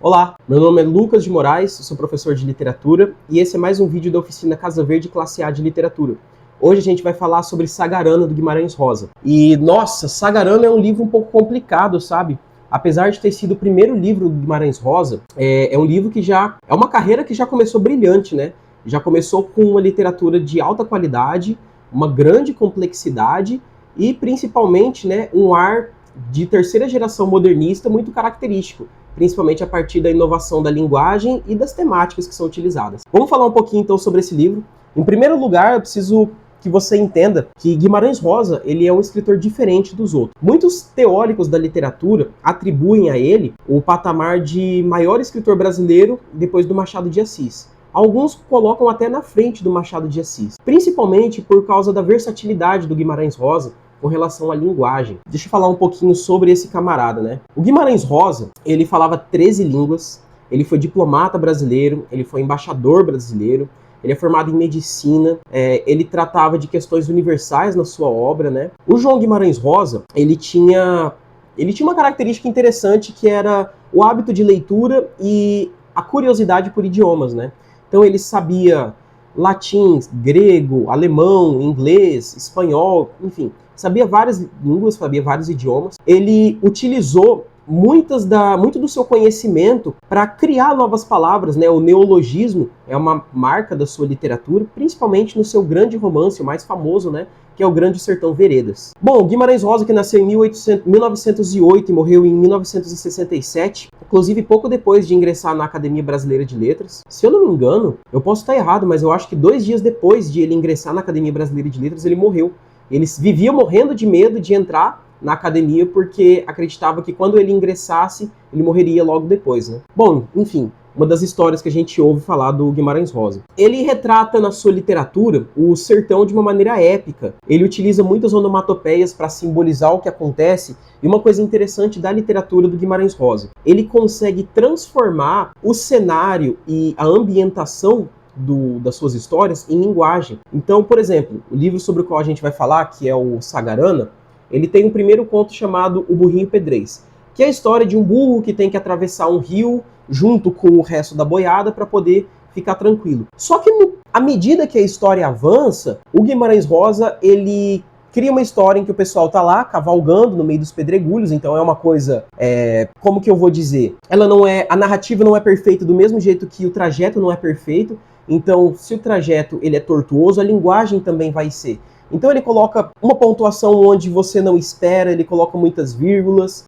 Olá, meu nome é Lucas de Moraes, sou professor de literatura e esse é mais um vídeo da oficina Casa Verde Classe A de Literatura. Hoje a gente vai falar sobre Sagarana do Guimarães Rosa. E, nossa, Sagarana é um livro um pouco complicado, sabe? Apesar de ter sido o primeiro livro do Guimarães Rosa, é um livro que já... é uma carreira que já começou brilhante, né? Já começou com uma literatura de alta qualidade, uma grande complexidade e, principalmente, né, um ar de terceira geração modernista muito característico, principalmente a partir da inovação da linguagem e das temáticas que são utilizadas. Vamos falar um pouquinho então sobre esse livro. Em primeiro lugar, eu preciso que você entenda que Guimarães Rosa ele é um escritor diferente dos outros. Muitos teóricos da literatura atribuem a ele o patamar de maior escritor brasileiro depois do Machado de Assis. Alguns colocam até na frente do Machado de Assis, principalmente por causa da versatilidade do Guimarães Rosa com relação à linguagem. Deixa eu falar um pouquinho sobre esse camarada, né? O Guimarães Rosa, ele falava 13 línguas, ele foi diplomata brasileiro, ele foi embaixador brasileiro, ele é formado em medicina, ele tratava de questões universais na sua obra, né? O João Guimarães Rosa, ele tinha uma característica interessante que era o hábito de leitura e a curiosidade por idiomas, né? Então ele sabia latim, grego, alemão, inglês, espanhol, enfim, sabia várias línguas, sabia vários idiomas. Ele utilizou muito do seu conhecimento para criar novas palavras, né? O neologismo é uma marca da sua literatura, principalmente no seu grande romance, o mais famoso, né? Que é o Grande Sertão Veredas. Bom, Guimarães Rosa, que nasceu em 1908 e morreu em 1967, inclusive pouco depois de ingressar na Academia Brasileira de Letras. Se eu não me engano, eu posso estar errado, mas eu acho que 2 dias depois de ele ingressar na Academia Brasileira de Letras, ele morreu. Ele vivia morrendo de medo de entrar na academia porque acreditava que quando ele ingressasse, ele morreria logo depois, né? Bom, enfim, uma das histórias que a gente ouve falar do Guimarães Rosa. Ele retrata na sua literatura o sertão de uma maneira épica. Ele utiliza muitas onomatopeias para simbolizar o que acontece. E uma coisa interessante da literatura do Guimarães Rosa, ele consegue transformar o cenário e a ambientação das suas histórias em linguagem. Então, por exemplo, o livro sobre o qual a gente vai falar, que é o Sagarana, ele tem um primeiro conto chamado O Burrinho Pedrez, que é a história de um burro que tem que atravessar um rio junto com o resto da boiada para poder ficar tranquilo. Só que à medida que a história avança, o Guimarães Rosa, ele cria uma história em que o pessoal tá lá cavalgando no meio dos pedregulhos, então é uma coisa, como que eu vou dizer? A narrativa não é perfeita do mesmo jeito que o trajeto não é perfeito, então se o trajeto ele é tortuoso, a linguagem também vai ser. Então ele coloca uma pontuação onde você não espera, ele coloca muitas vírgulas,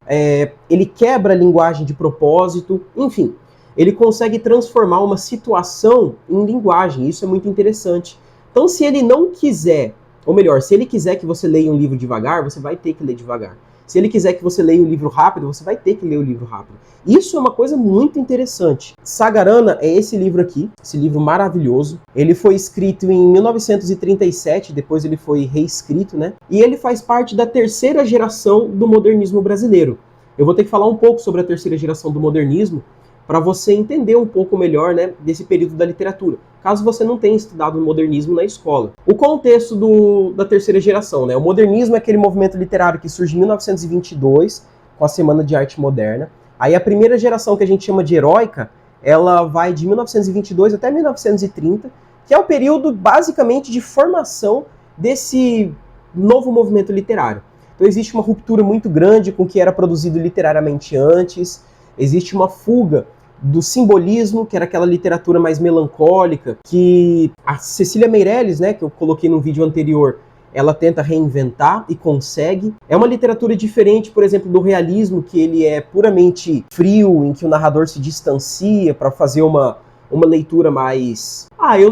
ele quebra a linguagem de propósito, enfim. Ele consegue transformar uma situação em linguagem, isso é muito interessante. Então se ele não quiser, ou melhor, se ele quiser que você leia um livro devagar, você vai ter que ler devagar. Se ele quiser que você leia um livro rápido, você vai ter que ler o livro rápido. Isso é uma coisa muito interessante. Sagarana é esse livro aqui, esse livro maravilhoso. Ele foi escrito em 1937, depois ele foi reescrito, né? E ele faz parte da terceira geração do modernismo brasileiro. Eu vou ter que falar um pouco sobre a terceira geração do modernismo para você entender um pouco melhor, né, desse período da literatura, caso você não tenha estudado o modernismo na escola. O contexto da terceira geração, né? O modernismo é aquele movimento literário que surge em 1922, com a Semana de Arte Moderna. Aí a primeira geração, que a gente chama de heróica, ela vai de 1922 até 1930, que é o período, basicamente, de formação desse novo movimento literário. Então existe uma ruptura muito grande com o que era produzido literariamente antes, existe uma fuga do simbolismo, que era aquela literatura mais melancólica, que a Cecília Meirelles, né, que eu coloquei no vídeo anterior, ela tenta reinventar e consegue. É uma literatura diferente, por exemplo, do realismo, que ele é puramente frio, em que o narrador se distancia para fazer uma leitura mais...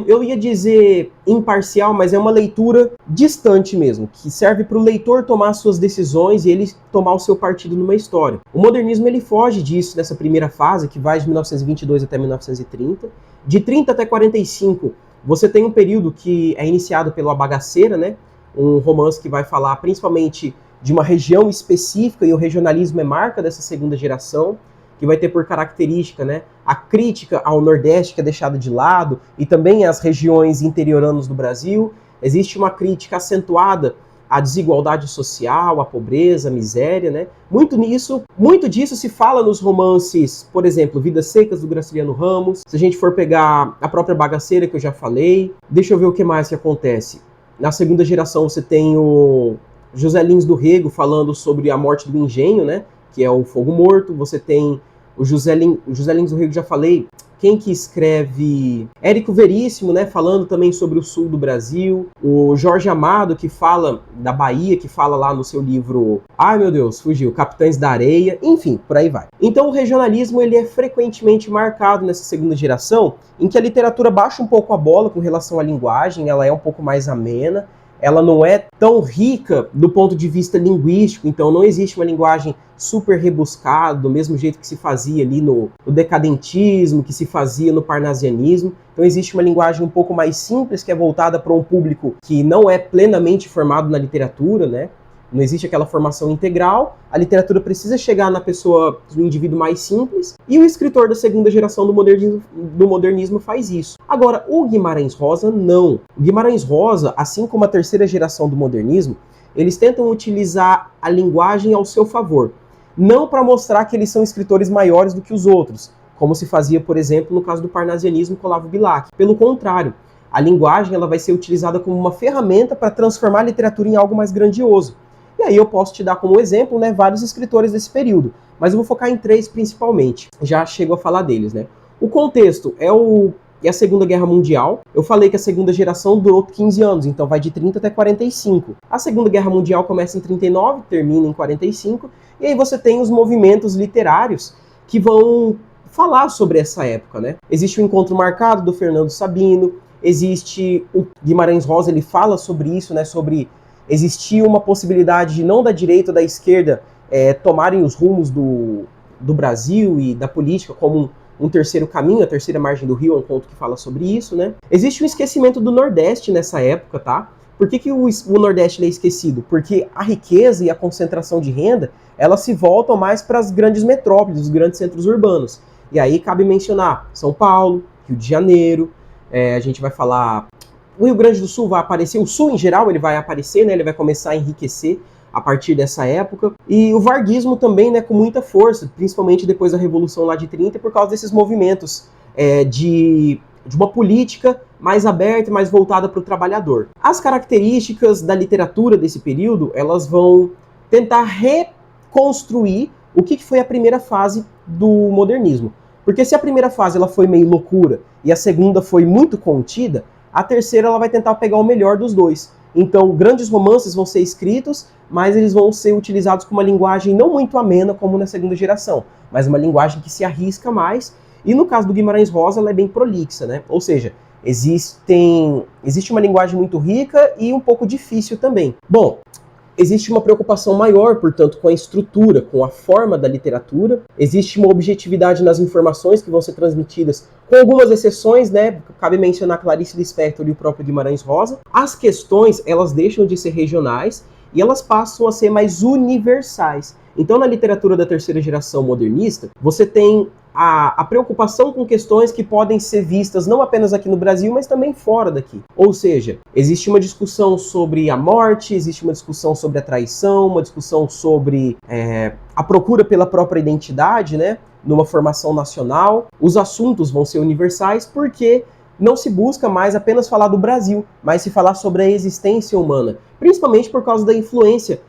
eu ia dizer imparcial, mas é uma leitura distante mesmo, que serve para o leitor tomar suas decisões e ele tomar o seu partido numa história. O modernismo ele foge disso nessa primeira fase, que vai de 1922 até 1930. De 30 até 45, você tem um período que é iniciado pela Bagaceira, né? Um romance que vai falar principalmente de uma região específica, e o regionalismo é marca dessa segunda geração, que vai ter por característica, né, a crítica ao Nordeste, que é deixada de lado, e também às regiões interioranas do Brasil. Existe uma crítica acentuada a desigualdade social, a pobreza, a miséria, né? Muito disso se fala nos romances, por exemplo, Vidas Secas, do Graciliano Ramos. Se a gente for pegar a própria Bagaceira, que eu já falei. Deixa eu ver o que mais que acontece. Na segunda geração você tem o José Lins do Rego falando sobre a morte do engenho, né? Que é o fogo morto. Você tem o José Lins do Rego, já falei. Quem que escreve? Érico Veríssimo, né, falando também sobre o sul do Brasil. O Jorge Amado, que fala da Bahia, que fala lá no seu livro... Ai, meu Deus, fugiu. Capitães da Areia. Enfim, por aí vai. Então o regionalismo ele é frequentemente marcado nessa segunda geração, em que a literatura baixa um pouco a bola com relação à linguagem, ela é um pouco mais amena, ela não é tão rica do ponto de vista linguístico, então não existe uma linguagem super rebuscada, do mesmo jeito que se fazia ali no decadentismo, que se fazia no parnasianismo. Então existe uma linguagem um pouco mais simples, que é voltada para um público que não é plenamente formado na literatura, né? Não existe aquela formação integral, a literatura precisa chegar na pessoa, no indivíduo mais simples, e o escritor da segunda geração do modernismo faz isso. Agora, o Guimarães Rosa, não. O Guimarães Rosa, assim como a terceira geração do modernismo, eles tentam utilizar a linguagem ao seu favor. Não para mostrar que eles são escritores maiores do que os outros, como se fazia, por exemplo, no caso do parnasianismo com Olavo Bilac. Pelo contrário, a linguagem ela vai ser utilizada como uma ferramenta para transformar a literatura em algo mais grandioso. E aí eu posso te dar como exemplo, né, vários escritores desse período, mas eu vou focar em 3 principalmente. Já chego a falar deles, né? O contexto é a Segunda Guerra Mundial. Eu falei que a segunda geração durou 15 anos, então vai de 30 até 45. A Segunda Guerra Mundial começa em 39, termina em 45, e aí você tem os movimentos literários que vão falar sobre essa época, né? Existe o Encontro Marcado, do Fernando Sabino, existe o Guimarães Rosa, ele fala sobre isso, né, sobre existir uma possibilidade de não da direita ou da esquerda tomarem os rumos do Brasil e da política como um terceiro caminho, a terceira margem do rio, é um conto que fala sobre isso, né? Existe um esquecimento do Nordeste nessa época, tá? Por que o Nordeste é esquecido? Porque a riqueza e a concentração de renda, elas se voltam mais para as grandes metrópoles, os grandes centros urbanos. E aí cabe mencionar São Paulo, Rio de Janeiro, a gente vai falar... O Rio Grande do Sul vai aparecer, o Sul em geral ele vai aparecer, né? Ele vai começar a enriquecer a partir dessa época. E o varguismo também, né, com muita força, principalmente depois da Revolução lá de 30, por causa desses movimentos de uma política mais aberta e mais voltada para o trabalhador. As características da literatura desse período, elas vão tentar reconstruir o que foi a primeira fase do modernismo. Porque se a primeira fase ela foi meio loucura e a segunda foi muito contida, a terceira ela vai tentar pegar o melhor dos dois. Então, grandes romances vão ser escritos, mas eles vão ser utilizados com uma linguagem não muito amena, como na segunda geração, mas uma linguagem que se arrisca mais. E no caso do Guimarães Rosa, ela é bem prolixa, né? Ou seja, existe uma linguagem muito rica e um pouco difícil também. Bom, existe uma preocupação maior, portanto, com a estrutura, com a forma da literatura. Existe uma objetividade nas informações que vão ser transmitidas, com algumas exceções, né? Cabe mencionar Clarice Lispector e o próprio Guimarães Rosa. As questões, elas deixam de ser regionais e elas passam a ser mais universais. Então, na literatura da terceira geração modernista, você tem a preocupação com questões que podem ser vistas não apenas aqui no Brasil, mas também fora daqui. Ou seja, existe uma discussão sobre a morte, existe uma discussão sobre a traição, uma discussão sobre a procura pela própria identidade, né, numa formação nacional. Os assuntos vão ser universais porque não se busca mais apenas falar do Brasil, mas se falar sobre a existência humana, principalmente por causa da influência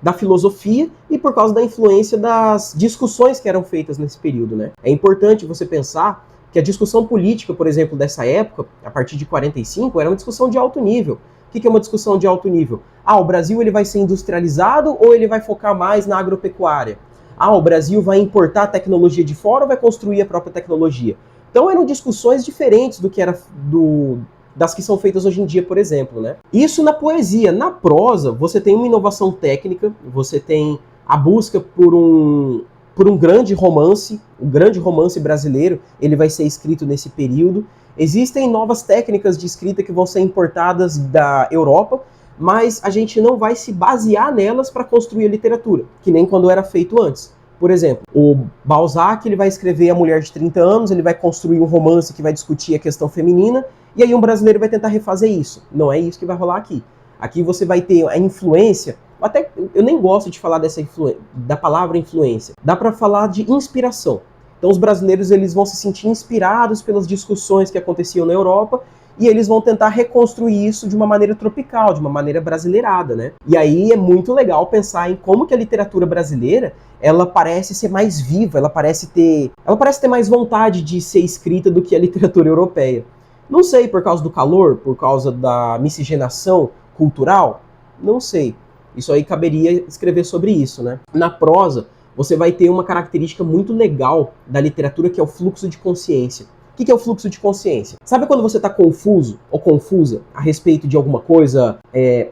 da filosofia e por causa da influência das discussões que eram feitas nesse período, né? É importante você pensar que a discussão política, por exemplo, dessa época, a partir de 45, era uma discussão de alto nível. O que é uma discussão de alto nível? O Brasil ele vai ser industrializado ou ele vai focar mais na agropecuária? O Brasil vai importar tecnologia de fora ou vai construir a própria tecnologia? Então eram discussões diferentes do que era das que são feitas hoje em dia, por exemplo, né? Isso na poesia. Na prosa, você tem uma inovação técnica, você tem a busca por um grande romance, o grande romance brasileiro, ele vai ser escrito nesse período. Existem novas técnicas de escrita que vão ser importadas da Europa, mas a gente não vai se basear nelas para construir a literatura, que nem quando era feito antes. Por exemplo, o Balzac ele vai escrever A Mulher de 30 Anos, ele vai construir um romance que vai discutir a questão feminina, e aí um brasileiro vai tentar refazer isso. Não é isso que vai rolar aqui. Aqui você vai ter a influência, até eu nem gosto de falar da palavra influência, dá para falar de inspiração. Então os brasileiros eles vão se sentir inspirados pelas discussões que aconteciam na Europa e eles vão tentar reconstruir isso de uma maneira tropical, de uma maneira brasileirada, né? E aí é muito legal pensar em como que a literatura brasileira, ela parece ser mais viva, ela parece ter mais vontade de ser escrita do que a literatura europeia. Não sei, por causa do calor, por causa da miscigenação cultural, não sei. Isso aí caberia escrever sobre isso, né? Na prosa, você vai ter uma característica muito legal da literatura que é o fluxo de consciência. O que é o fluxo de consciência? Sabe quando você está confuso ou confusa a respeito de alguma coisa,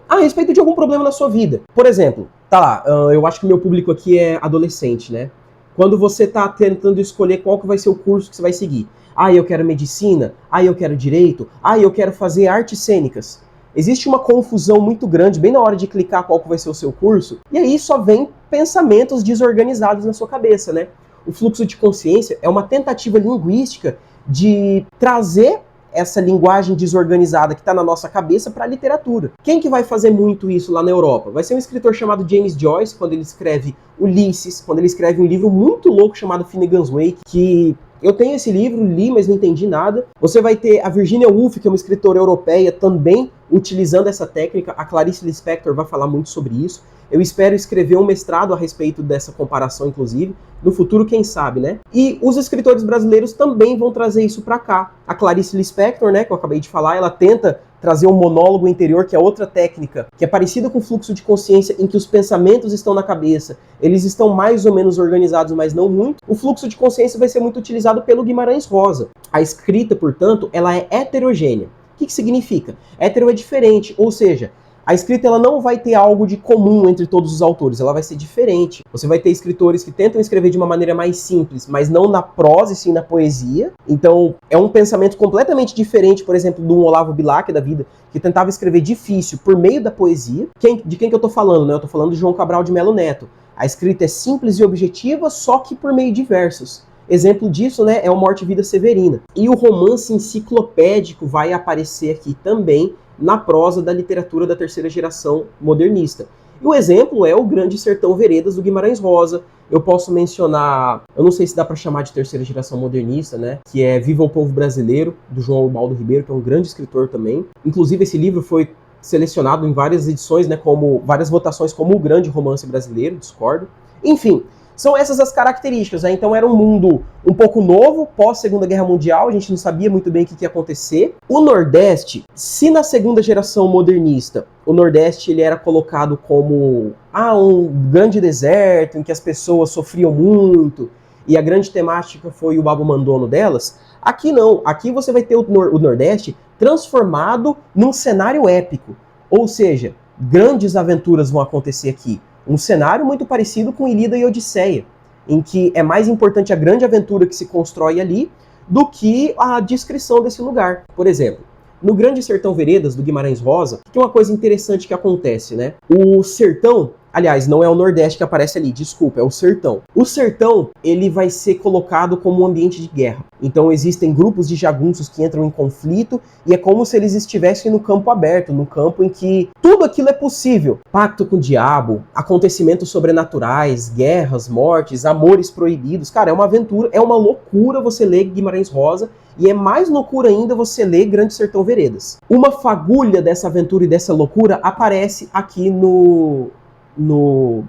a respeito de algum problema na sua vida? Por exemplo, tá lá, eu acho que o meu público aqui é adolescente, né? Quando você está tentando escolher qual que vai ser o curso que você vai seguir. Ah, eu quero medicina, ah, eu quero direito, ah, eu quero fazer artes cênicas. Existe uma confusão muito grande bem na hora de clicar qual que vai ser o seu curso, e aí só vem pensamentos desorganizados na sua cabeça, né? O fluxo de consciência é uma tentativa linguística de trazer essa linguagem desorganizada que está na nossa cabeça para a literatura. Quem que vai fazer muito isso lá na Europa? Vai ser um escritor chamado James Joyce, quando ele escreve Ulisses, quando ele escreve um livro muito louco chamado Finnegan's Wake, que eu tenho esse livro, li, mas não entendi nada. Você vai ter a Virginia Woolf, que é uma escritora europeia, também utilizando essa técnica. A Clarice Lispector vai falar muito sobre isso. Eu espero escrever um mestrado a respeito dessa comparação, inclusive. No futuro, quem sabe, né? E os escritores brasileiros também vão trazer isso pra cá. A Clarice Lispector, né, que eu acabei de falar, ela tenta trazer um monólogo interior, que é outra técnica, que é parecida com o fluxo de consciência, em que os pensamentos estão na cabeça. Eles estão mais ou menos organizados, mas não muito. O fluxo de consciência vai ser muito utilizado pelo Guimarães Rosa. A escrita, portanto, ela é heterogênea. O que significa? Hétero é diferente, ou seja, a escrita ela não vai ter algo de comum entre todos os autores, ela vai ser diferente. Você vai ter escritores que tentam escrever de uma maneira mais simples, mas não na prosa e sim na poesia. Então, é um pensamento completamente diferente, por exemplo, do Olavo Bilac da vida, que tentava escrever difícil por meio da poesia. De quem que eu tô falando, né? Eu tô falando de João Cabral de Melo Neto. A escrita é simples e objetiva, só que por meio de versos. Exemplo disso, né, é o Morte e Vida Severina. E o romance enciclopédico vai aparecer aqui também na prosa da literatura da terceira geração modernista. E o exemplo é o Grande Sertão Veredas, do Guimarães Rosa. Eu posso mencionar, eu não sei se dá para chamar de terceira geração modernista, né, que é Viva o Povo Brasileiro, do João Ubaldo Ribeiro, que é um grande escritor também. Inclusive, esse livro foi selecionado em várias edições, né, como várias votações como o grande romance brasileiro, discordo. Enfim, são essas as características, né? Então era um mundo um pouco novo, pós-Segunda Guerra Mundial, a gente não sabia muito bem o que ia acontecer. O Nordeste, se na segunda geração modernista, o Nordeste ele era colocado como um grande deserto, em que as pessoas sofriam muito, e a grande temática foi o babo mandono delas, aqui não, aqui você vai ter o Nordeste transformado num cenário épico, ou seja, grandes aventuras vão acontecer aqui. Um cenário muito parecido com Ilíada e Odisseia, em que é mais importante a grande aventura que se constrói ali do que a descrição desse lugar. Por exemplo, no Grande Sertão Veredas, do Guimarães Rosa, tem uma coisa interessante que acontece, né? O sertão, aliás, não é o Nordeste que aparece ali, desculpa, é o sertão. O sertão, ele vai ser colocado como um ambiente de guerra. Então existem grupos de jagunços que entram em conflito e é como se eles estivessem no campo aberto, no campo em que tudo aquilo é possível. Pacto com o diabo, acontecimentos sobrenaturais, guerras, mortes, amores proibidos. Cara, é uma aventura, é uma loucura você ler Guimarães Rosa e é mais loucura ainda você ler Grande Sertão Veredas. Uma fagulha dessa aventura e dessa loucura aparece aqui no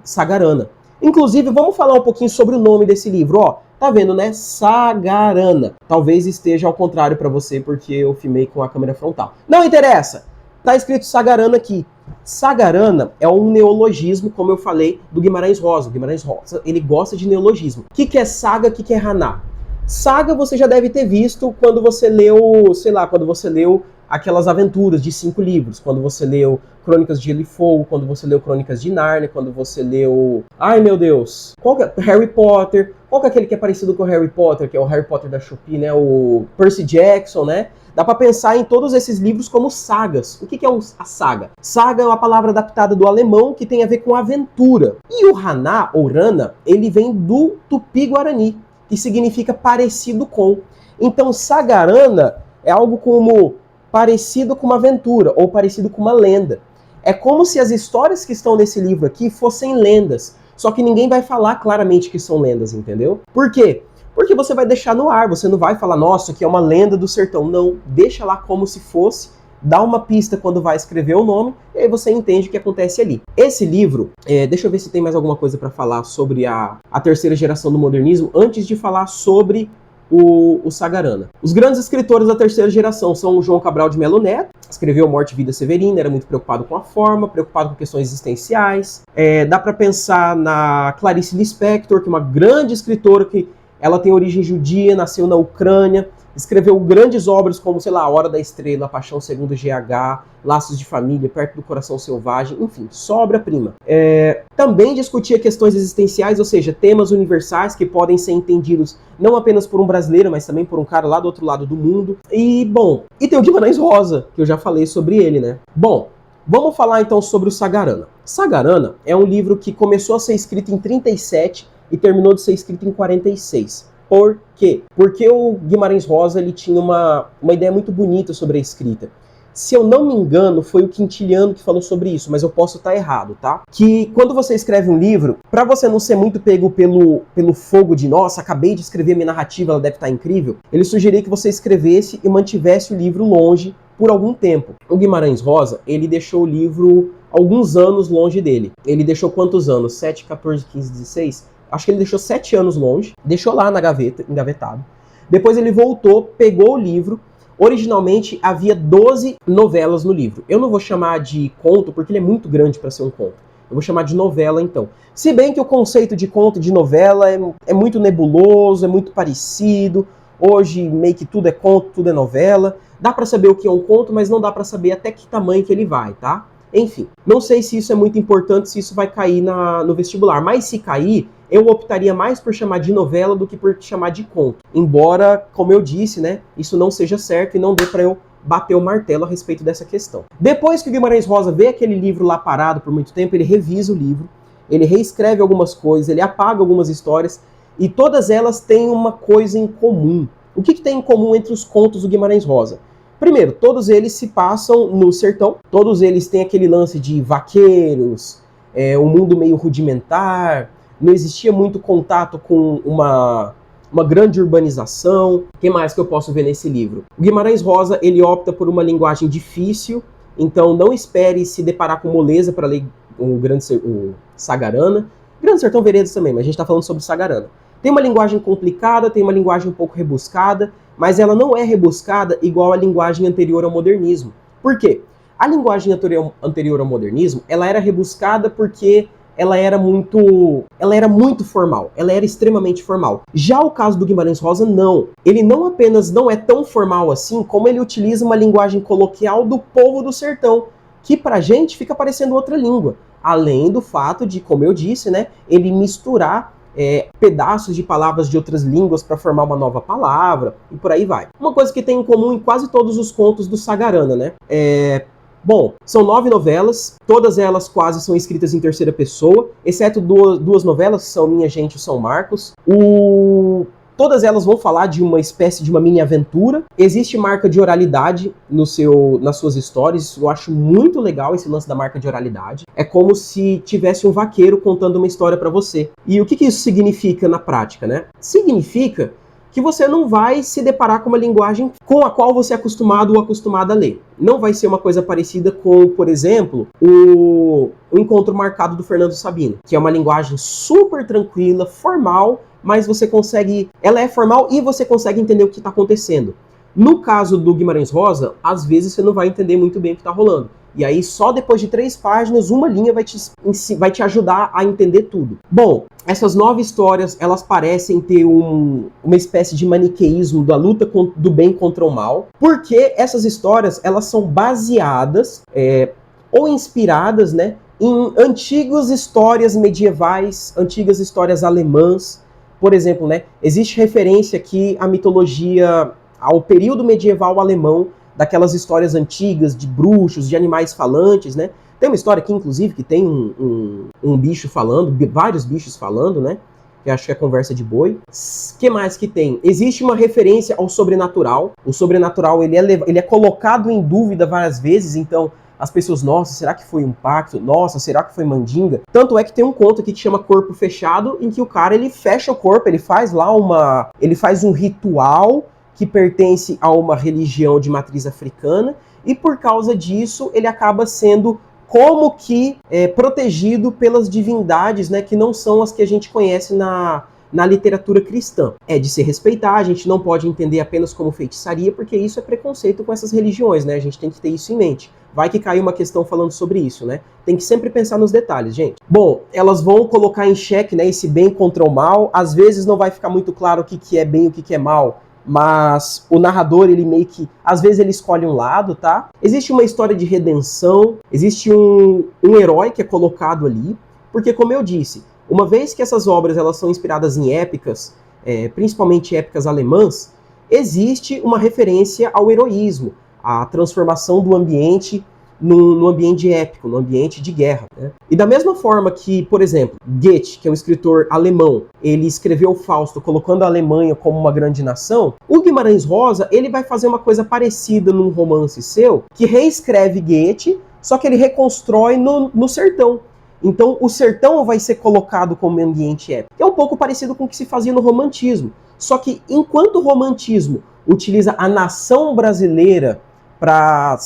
Sagarana. Inclusive, vamos falar um pouquinho sobre o nome desse livro. Ó, tá vendo, né? Sagarana. Talvez esteja ao contrário para você, porque eu filmei com a câmera frontal. Não interessa! Tá escrito Sagarana aqui. Sagarana é um neologismo, como eu falei, do Guimarães Rosa. O Guimarães Rosa, ele gosta de neologismo. O que é saga, o que é raná? Saga você já deve ter visto quando você leu, sei lá, quando você leu aquelas aventuras de 5 livros, quando você leu Crônicas de Gelo e Fogo, quando você leu Crônicas de Nárnia, quando você leu... Ai, meu Deus! Harry Potter. Qual que é aquele que é parecido com o Harry Potter, que é o Harry Potter da Shopee, né? O Percy Jackson, né? Dá pra pensar em todos esses livros como sagas. O que é a saga? Saga é uma palavra adaptada do alemão que tem a ver com aventura. E o Haná, ou Rana, ele vem do Tupi-Guarani, que significa parecido com. Então, Sagarana é algo como parecido com uma aventura, ou parecido com uma lenda. É como se as histórias que estão nesse livro aqui fossem lendas. Só que ninguém vai falar claramente que são lendas, entendeu? Por quê? Porque você vai deixar no ar, você não vai falar, nossa, aqui é uma lenda do sertão. Não, deixa lá como se fosse, dá uma pista quando vai escrever o nome, e aí você entende o que acontece ali. Esse livro, deixa eu ver se tem mais alguma coisa para falar sobre a terceira geração do modernismo, antes de falar sobre o Sagarana. Os grandes escritores da terceira geração são o João Cabral de Melo Neto, escreveu Morte e Vida Severina, era muito preocupado com a forma, preocupado com questões existenciais. Dá para pensar na Clarice Lispector, que é uma grande escritora que ela tem origem judia, nasceu na Ucrânia, escreveu grandes obras como, sei lá, A Hora da Estrela, A Paixão Segundo GH, Laços de Família, Perto do Coração Selvagem, enfim, só obra-prima. Também discutia questões existenciais, ou seja, temas universais que podem ser entendidos não apenas por um brasileiro, mas também por um cara lá do outro lado do mundo. E tem o Guimarães Rosa, que eu já falei sobre ele, né? Bom, vamos falar então sobre o Sagarana. Sagarana é um livro que começou a ser escrito em 37 e terminou de ser escrito em 46. Por quê? Porque o Guimarães Rosa ele tinha uma ideia muito bonita sobre a escrita. Se eu não me engano, foi o Quintiliano que falou sobre isso, mas eu posso estar errado, tá? Que quando você escreve um livro, para você não ser muito pego pelo fogo de, nossa, acabei de escrever minha narrativa, ela deve estar incrível, ele sugeria que você escrevesse e mantivesse o livro longe por algum tempo. O Guimarães Rosa, ele deixou o livro alguns anos longe dele. Ele deixou quantos anos? 7, 14, 15, 16? Acho que ele deixou 7 anos longe, deixou lá na gaveta, engavetado. Depois ele voltou, pegou o livro. Originalmente havia 12 novelas no livro. Eu não vou chamar de conto, porque ele é muito grande para ser um conto. Eu vou chamar de novela, então. Se bem que o conceito de conto e de novela é muito nebuloso, é muito parecido. Hoje, meio que tudo é conto, tudo é novela. Dá para saber o que é um conto, mas não dá para saber até que tamanho que ele vai, tá? Enfim, não sei se isso é muito importante, se isso vai cair no vestibular. Mas se cair, eu optaria mais por chamar de novela do que por chamar de conto. Embora, como eu disse, né, isso não seja certo e não dê para eu bater o martelo a respeito dessa questão. Depois que o Guimarães Rosa vê aquele livro lá parado por muito tempo, ele revisa o livro, ele reescreve algumas coisas, ele apaga algumas histórias, e todas elas têm uma coisa em comum. O que tem em comum entre os contos do Guimarães Rosa? Primeiro, todos eles se passam no sertão, todos eles têm aquele lance de vaqueiros, um mundo meio rudimentar, não existia muito contato com uma grande urbanização. O que mais que eu posso ver nesse livro? O Guimarães Rosa, ele opta por uma linguagem difícil, então não espere se deparar com moleza para ler o Sagarana. Grande Sertão Veredas também, mas a gente está falando sobre o Sagarana. Tem uma linguagem complicada, tem uma linguagem um pouco rebuscada, mas ela não é rebuscada igual a linguagem anterior ao modernismo. Por quê? A linguagem anterior ao modernismo, ela era rebuscada porque ela era muito formal, ela era extremamente formal. Já o caso do Guimarães Rosa, não. Ele não apenas não é tão formal assim, como ele utiliza uma linguagem coloquial do povo do sertão, que pra gente fica parecendo outra língua. Além do fato de, como eu disse, né, ele misturar pedaços de palavras de outras línguas para formar uma nova palavra, e por aí vai. Uma coisa que tem em comum em quase todos os contos do Sagarana, né? Bom, são 9 novelas, todas elas quase são escritas em terceira pessoa, exceto duas novelas, que são Minha Gente e São Marcos. Todas elas vão falar de uma espécie de uma mini-aventura. Existe marca de oralidade nas suas histórias. Eu acho muito legal esse lance da marca de oralidade. É como se tivesse um vaqueiro contando uma história para você. E o que isso significa na prática, né? Significa que você não vai se deparar com uma linguagem com a qual você é acostumado ou acostumada a ler. Não vai ser uma coisa parecida com, por exemplo, o Encontro Marcado do Fernando Sabino, que é uma linguagem super tranquila, formal, mas você consegue... Ela é formal e você consegue entender o que está acontecendo. No caso do Guimarães Rosa, às vezes você não vai entender muito bem o que está rolando. E aí, só depois de 3 páginas, uma linha vai te ajudar a entender tudo. Bom, essas 9 histórias, elas parecem ter uma espécie de maniqueísmo da luta do bem contra o mal, porque essas histórias, elas são baseadas ou inspiradas, né, em antigas histórias medievais, antigas histórias alemãs. Por exemplo, né, existe referência aqui à mitologia, ao período medieval alemão, daquelas histórias antigas de bruxos, de animais falantes, né? Tem uma história aqui, inclusive, que tem um bicho falando, vários bichos falando, né? Que acho que é conversa de boi. Que mais que tem? Existe uma referência ao sobrenatural. O sobrenatural, ele é colocado em dúvida várias vezes, então as pessoas, nossa, será que foi um pacto? Nossa, será que foi mandinga? Tanto é que tem um conto aqui que chama Corpo Fechado, em que o cara, ele fecha o corpo, ele faz lá ele faz um ritual que pertence a uma religião de matriz africana, e por causa disso ele acaba sendo como que protegido pelas divindades, né, que não são as que a gente conhece na literatura cristã. É de se respeitar, a gente não pode entender apenas como feitiçaria, porque isso é preconceito com essas religiões, né? A gente tem que ter isso em mente. Vai que cai uma questão falando sobre isso, né? Tem que sempre pensar nos detalhes, gente. Bom, elas vão colocar em xeque, né, esse bem contra o mal. Às vezes não vai ficar muito claro o que é bem e o que é mal, mas o narrador, ele meio que, às vezes ele escolhe um lado, tá? Existe uma história de redenção, existe um herói que é colocado ali, porque como eu disse, uma vez que essas obras elas são inspiradas em épicas, principalmente épicas alemãs, existe uma referência ao heroísmo, à transformação do ambiente num ambiente épico, num ambiente de guerra, né? E da mesma forma que, por exemplo, Goethe, que é um escritor alemão, ele escreveu Fausto colocando a Alemanha como uma grande nação, o Guimarães Rosa, ele vai fazer uma coisa parecida num romance seu, que reescreve Goethe, só que ele reconstrói no sertão. Então o sertão vai ser colocado como ambiente épico. É um pouco parecido com o que se fazia no romantismo. Só que enquanto o romantismo utiliza a nação brasileira para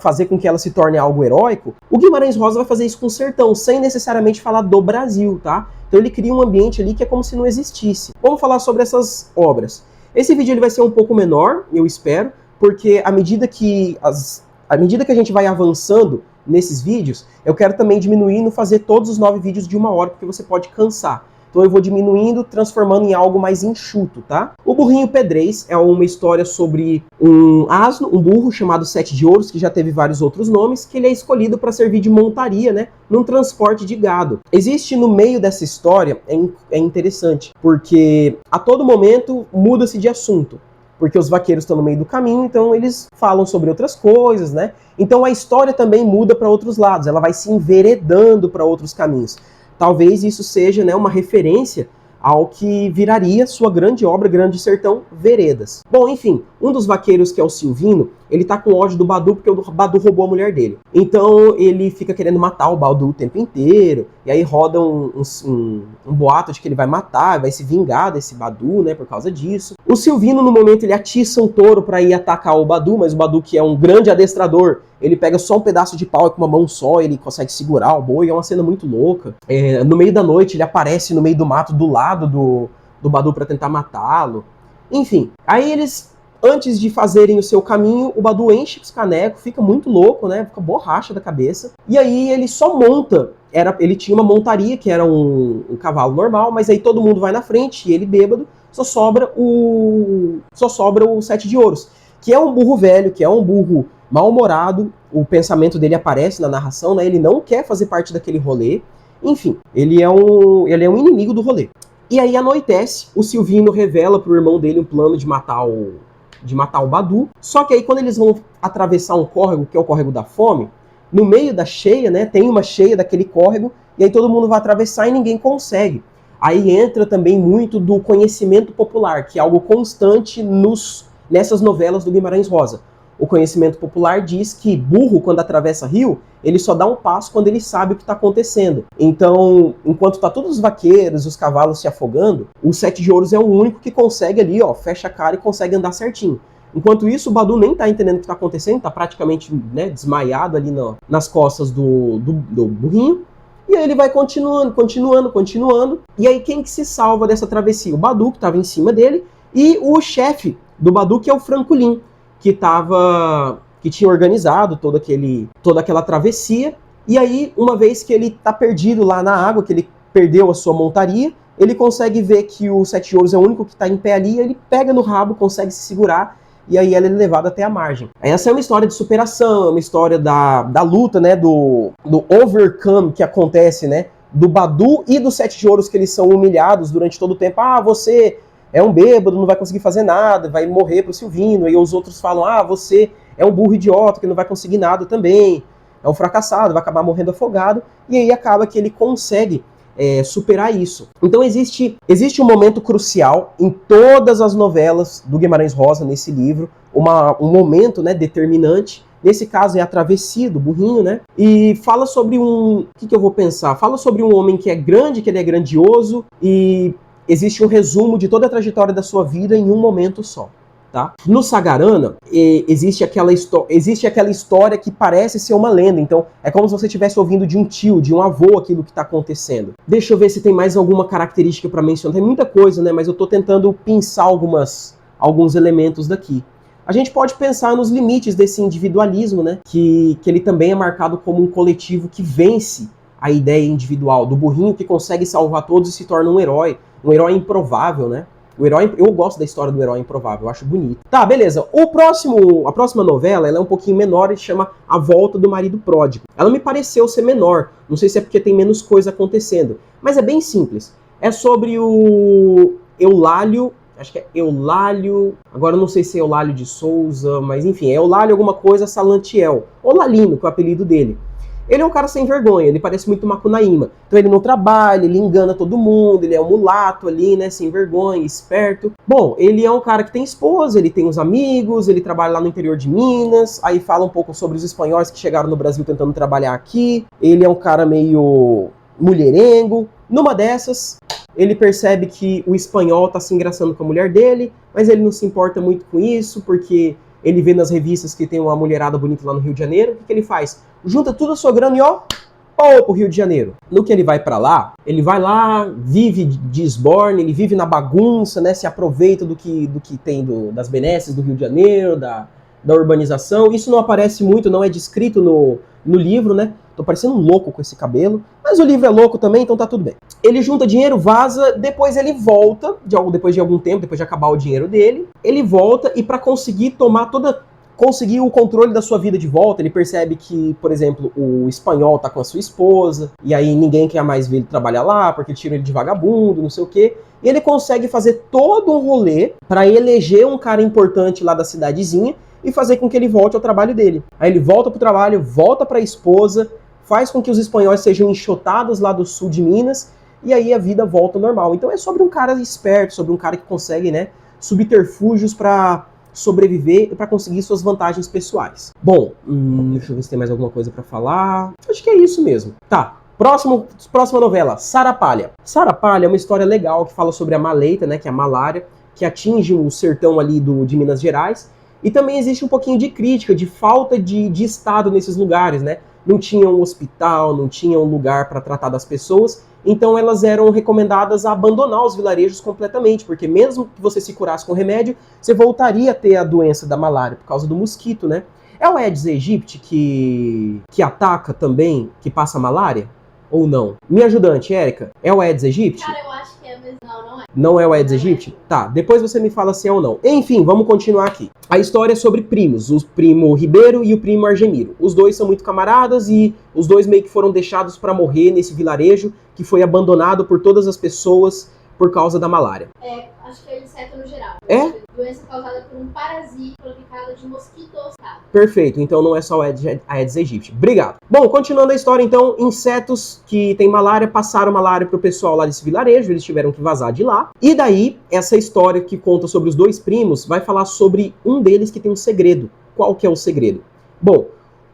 fazer com que ela se torne algo heróico, o Guimarães Rosa vai fazer isso com o sertão, sem necessariamente falar do Brasil, tá? Então ele cria um ambiente ali que é como se não existisse. Vamos falar sobre essas obras. Esse vídeo ele vai ser um pouco menor, eu espero, porque à medida que a gente vai avançando nesses vídeos, eu quero também diminuindo, fazer todos os 9 vídeos de 1 hora, porque você pode cansar. Então eu vou diminuindo, transformando em algo mais enxuto, tá? O Burrinho Pedrez é uma história sobre um asno, um burro chamado Sete de Ouros, que já teve vários outros nomes, que ele é escolhido para servir de montaria, né, num transporte de gado. Existe no meio dessa história, é interessante, porque a todo momento muda-se de assunto. Porque os vaqueiros estão no meio do caminho, então eles falam sobre outras coisas, né? Então a história também muda para outros lados, ela vai se enveredando para outros caminhos. Talvez isso seja, né, uma referência ao que viraria sua grande obra, Grande Sertão Veredas. Bom, enfim, um dos vaqueiros, que é o Silvino, ele tá com ódio do Badu porque o Badu roubou a mulher dele. Então ele fica querendo matar o Badu o tempo inteiro, e aí roda um boato de que ele vai matar, vai se vingar desse Badu, né, por causa disso. O Silvino, no momento, ele atiça um touro para ir atacar o Badu, mas o Badu, que é um grande adestrador, ele pega só um pedaço de pau e com uma mão só ele consegue segurar o boi, é uma cena muito louca. No meio da noite ele aparece no meio do mato do lado do Badu para tentar matá-lo. Enfim, aí eles, antes de fazerem o seu caminho, o Badu enche os canecos, fica muito louco, né? Fica borracha da cabeça. E aí ele só monta, ele tinha uma montaria que era um cavalo normal, mas aí todo mundo vai na frente e ele bêbado, só sobra o Sete de Ouros, que é um burro velho, que é um burro mal-humorado. O pensamento dele aparece na narração, né? Ele não quer fazer parte daquele rolê. Enfim, ele é um inimigo do rolê. E aí anoitece, o Silvino revela pro irmão dele um plano de matar o Badu. Só que aí quando eles vão atravessar um córrego, que é o córrego da fome, no meio da cheia, né, tem uma cheia daquele córrego, e aí todo mundo vai atravessar e ninguém consegue. Aí entra também muito do conhecimento popular, que é algo constante nessas novelas do Guimarães Rosa. O conhecimento popular diz que burro, quando atravessa rio, ele só dá um passo quando ele sabe o que está acontecendo. Então, enquanto tá todos os vaqueiros, os cavalos se afogando, o Sete de Ouros é o único que consegue ali, ó, fecha a cara e consegue andar certinho. Enquanto isso, o Badu nem tá entendendo o que tá acontecendo, tá praticamente, né, desmaiado ali nas costas do burrinho. E aí ele vai continuando. E aí quem que se salva dessa travessia? O Badu, que estava em cima dele, e o chefe do Badu, que é o Francolin, que tinha organizado toda aquela travessia. E aí, uma vez que ele tá perdido lá na água, que ele perdeu a sua montaria, ele consegue ver que o Sete de Ouros é o único que tá em pé ali, ele pega no rabo, consegue se segurar, e aí ela é levada até a margem. Essa é uma história de superação, é uma história da luta, né, do overcome que acontece, né, do Badu e do Sete de Ouros, que eles são humilhados durante todo o tempo. Ah, você é um bêbado, não vai conseguir fazer nada, vai morrer pro Silvino. E os outros falam, ah, você é um burro idiota, que não vai conseguir nada também, é um fracassado, vai acabar morrendo afogado. E aí acaba que ele consegue superar isso. Então existe um momento crucial em todas as novelas do Guimarães Rosa, nesse livro, um momento, né, determinante, Nesse caso é a travessia do burrinho, né? E fala sobre o que eu vou pensar? Fala sobre um homem que é grande, que ele é grandioso, e existe um resumo de toda a trajetória da sua vida em um momento só. Tá? No Sagarana, existe aquela história que parece ser uma lenda. Então, é como se você estivesse ouvindo de um tio, de um avô, aquilo que está acontecendo. Deixa eu ver se tem mais alguma característica para mencionar. Tem muita coisa, né? Mas eu estou tentando pensar alguns elementos daqui. A gente pode pensar nos limites desse individualismo, né? Que ele também é marcado como um coletivo que vence a ideia individual, do burrinho que consegue salvar todos e se torna um herói improvável, né? O herói, eu gosto da história do herói improvável, eu acho bonito. Tá, beleza. A próxima novela, ela é um pouquinho menor e se chama A Volta do Marido Pródigo. Ela me pareceu ser menor, não sei se é porque tem menos coisa acontecendo, mas é bem simples. É sobre o Eulálio, acho que é Eulálio, agora eu não sei se é Eulálio de Souza, mas enfim, é Eulálio alguma coisa Salantiel, ou Lalino, que é o apelido dele. Ele é um cara sem vergonha, ele parece muito Macunaíma. Então ele não trabalha, ele engana todo mundo, ele é um mulato ali, né, sem vergonha, esperto. Bom, ele é um cara que tem esposa, ele tem uns amigos, ele trabalha lá no interior de Minas, aí fala um pouco sobre os espanhóis que chegaram no Brasil tentando trabalhar aqui. Ele é um cara meio mulherengo. Numa dessas, ele percebe que o espanhol tá se engraçando com a mulher dele, mas ele não se importa muito com isso, porque ele vê nas revistas que tem uma mulherada bonita lá no Rio de Janeiro. O que ele faz? Junta tudo a sua grana e pro Rio de Janeiro. No que ele vai ele vai lá, vive de esborne, ele vive na bagunça, né? Se aproveita do que tem das benesses do Rio de Janeiro, da urbanização. Isso não aparece muito, não é descrito no livro, né? Tô parecendo um louco com esse cabelo, mas o livro é louco também, então tá tudo bem. Ele junta dinheiro, vaza, depois ele volta, depois de algum tempo, depois de acabar o dinheiro dele, ele volta e para conseguir conseguir o controle da sua vida de volta, ele percebe que, por exemplo, o espanhol tá com a sua esposa, e aí ninguém quer mais ver ele trabalhar lá, porque tira ele de vagabundo, não sei o quê. E ele consegue fazer todo um rolê para eleger um cara importante lá da cidadezinha e fazer com que ele volte ao trabalho dele. Aí ele volta pro trabalho, volta pra esposa, faz com que os espanhóis sejam enxotados lá do sul de Minas, e aí a vida volta ao normal. Então é sobre um cara esperto, sobre um cara que consegue, né, subterfúgios para sobreviver e para conseguir suas vantagens pessoais. Bom, deixa eu ver se tem mais alguma coisa para falar. Acho que é isso mesmo. Tá, próxima novela, Sara Palha. Sara Palha é uma história legal que fala sobre a maleita, né, que é a malária, que atinge o sertão ali de Minas Gerais. E também existe um pouquinho de crítica, de falta de Estado nesses lugares, né? Não tinha um hospital, não tinha um lugar para tratar das pessoas, então elas eram recomendadas a abandonar os vilarejos completamente, porque mesmo que você se curasse com remédio, você voltaria a ter a doença da malária, por causa do mosquito, né? É o Aedes aegypti que ataca também, que passa malária? Ou não? Minha ajudante, Érica, é o Aedes aegypti? Cara, eu acho que é, mas não é. Não é o Aedes aegypti? Tá, depois você me fala se é ou não. Enfim, vamos continuar aqui. A história é sobre primos, o primo Ribeiro e o primo Argemiro. Os dois são muito camaradas e os dois meio que foram deixados para morrer nesse vilarejo que foi abandonado por todas as pessoas por causa da malária. Acho que é inseto no geral. É? Doença causada por um parasita picada de mosquito. Perfeito, então não é só o Aedes aegypti. Obrigado. Bom, continuando a história, então, insetos que têm malária passaram malária pro pessoal lá desse vilarejo, eles tiveram que vazar de lá. E daí, essa história que conta sobre os dois primos vai falar sobre um deles que tem um segredo. Qual que é o segredo? Bom,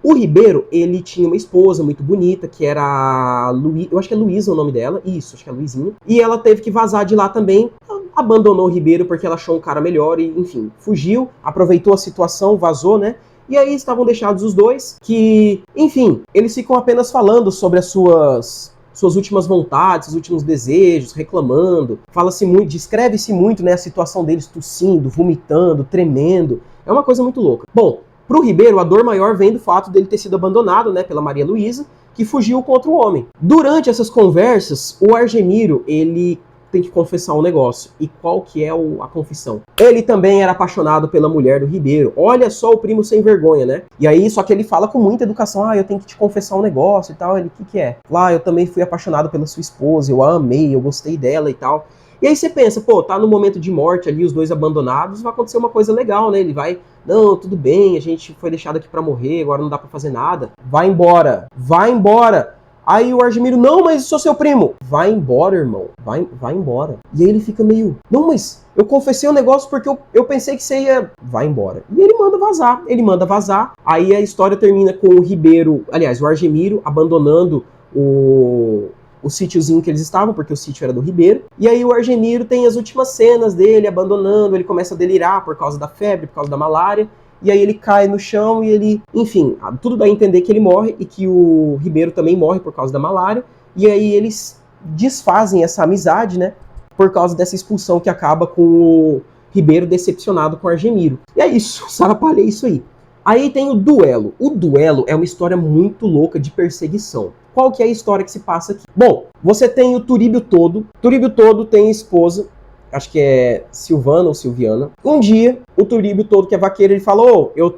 o Ribeiro, ele tinha uma esposa muito bonita, que era eu acho que é Luísa o nome dela, isso, acho que é Luizinha. E ela teve que vazar de lá também, abandonou o Ribeiro porque ela achou um cara melhor e, enfim, fugiu, aproveitou a situação, vazou, né? E aí estavam deixados os dois, que, enfim, eles ficam apenas falando sobre as suas últimas vontades, os últimos desejos, reclamando. Fala-se muito, descreve-se muito, né, a situação deles tossindo, vomitando, tremendo. É uma coisa muito louca. Bom, pro Ribeiro, a dor maior vem do fato dele ter sido abandonado, né, pela Maria Luísa, que fugiu contra o homem. Durante essas conversas, o Argemiro, ele tem que confessar um negócio. E qual que é a confissão? Ele também era apaixonado pela mulher do Ribeiro. Olha só o primo sem vergonha, né? E aí, só que ele fala com muita educação. Eu tenho que te confessar um negócio e tal. Ele, o que é? Lá, eu também fui apaixonado pela sua esposa. Eu a amei, eu gostei dela e tal. E aí você pensa, pô, tá no momento de morte ali, os dois abandonados, vai acontecer uma coisa legal, né? Ele vai, não, tudo bem, a gente foi deixado aqui pra morrer, agora não dá pra fazer nada. Vai embora, vai embora. Aí o Argemiro, não, mas sou seu primo. Vai embora, irmão. Vai embora. E aí ele fica meio, não, mas eu confessei um negócio porque eu pensei que você ia... Vai embora. E ele manda vazar. Aí a história termina com o Ribeiro, aliás, o Argemiro abandonando o sítiozinho que eles estavam, porque o sítio era do Ribeiro. E aí o Argemiro tem as últimas cenas dele abandonando, ele começa a delirar por causa da febre, por causa da malária. E aí ele cai no chão e ele... Enfim, tudo dá a entender que ele morre e que o Ribeiro também morre por causa da malária. E aí eles desfazem essa amizade, né? Por causa dessa expulsão que acaba com o Ribeiro decepcionado com o Argemiro. E é isso, Sarapalha, é isso aí. Aí tem o duelo. O duelo é uma história muito louca de perseguição. Qual que é a história que se passa aqui? Bom, você tem o Turíbio Todo. Turíbio Todo tem esposa, acho que é Silvana ou Silviana. Um dia, o Turíbio Todo, que é vaqueiro, ele falou, eu